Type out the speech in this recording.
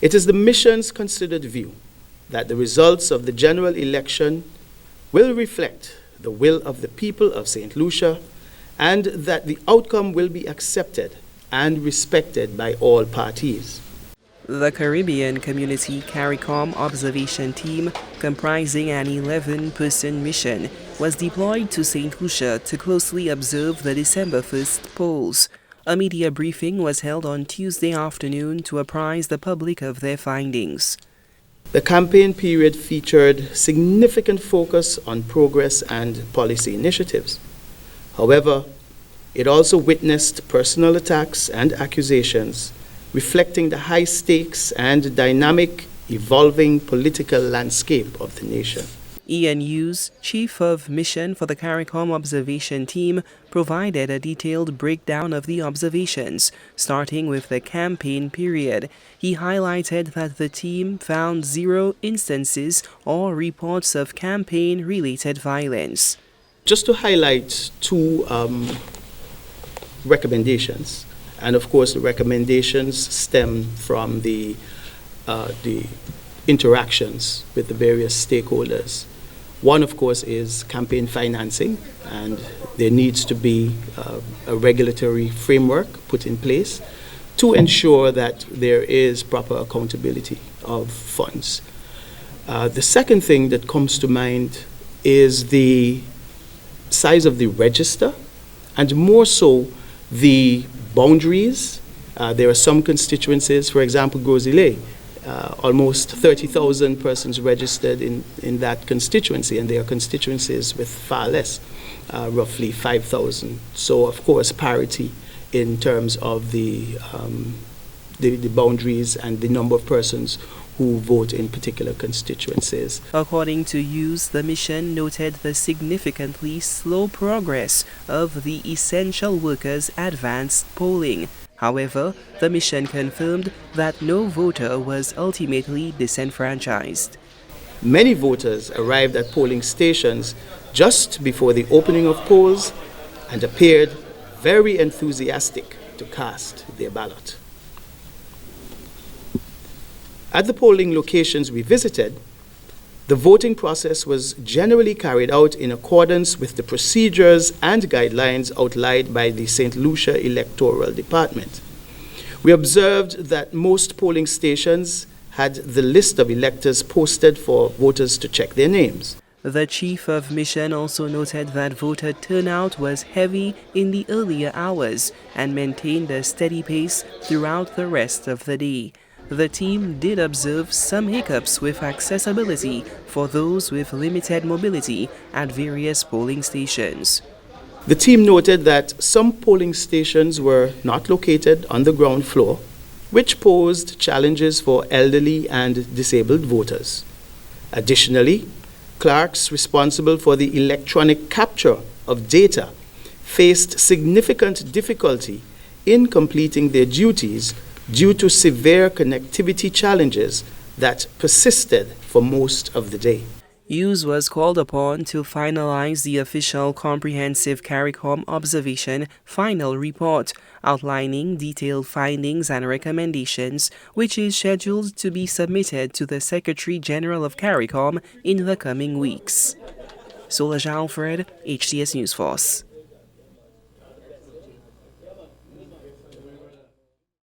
It is the mission's considered view that the results of the general election will reflect the will of the people of St. Lucia and that the outcome will be accepted and respected by all parties. The Caribbean Community Caricom observation team, comprising an 11-person mission, was deployed to St. Lucia to closely observe the December 1st polls. A media briefing was held on Tuesday afternoon to apprise the public of their findings. The campaign period featured significant focus on progress and policy initiatives. However, it also witnessed personal attacks and accusations, reflecting the high stakes and dynamic, evolving political landscape of the nation. Ian Hughes, Chief of Mission for the Caricom observation team, provided a detailed breakdown of the observations, starting with the campaign period. He highlighted that the team found 0 instances or reports of campaign-related violence. Just to highlight 2 recommendations, and of course the recommendations stem from the interactions with the various stakeholders. One, of course, is campaign financing, and there needs to be a regulatory framework put in place to ensure that there is proper accountability of funds. The second thing that comes to mind is the size of the register, and more so the boundaries. There are some constituencies, for example, Gros-Islet, almost 30,000 persons registered in that constituency, and there are constituencies with far less, roughly 5,000. So, of course, parity in terms of the boundaries and the number of persons who vote in particular constituencies. According to Hughes, the mission noted the significantly slow progress of the essential workers' advanced polling. However, the mission confirmed that no voter was ultimately disenfranchised. Many voters arrived at polling stations just before the opening of polls and appeared very enthusiastic to cast their ballot. At the polling locations we visited, the voting process was generally carried out in accordance with the procedures and guidelines outlined by the St. Lucia Electoral Department. We observed that most polling stations had the list of electors posted for voters to check their names. The Chief of Mission also noted that voter turnout was heavy in the earlier hours and maintained a steady pace throughout the rest of the day. The team did observe some hiccups with accessibility for those with limited mobility at various polling stations. The team noted that some polling stations were not located on the ground floor, which posed challenges for elderly and disabled voters. Additionally, clerks responsible for the electronic capture of data faced significant difficulty in completing their duties due to severe connectivity challenges that persisted for most of the day. Hughes was called upon to finalize the official comprehensive Caricom observation final report, outlining detailed findings and recommendations, which is scheduled to be submitted to the Secretary General of Caricom in the coming weeks. Lucia'S Alfred, HTS News Force.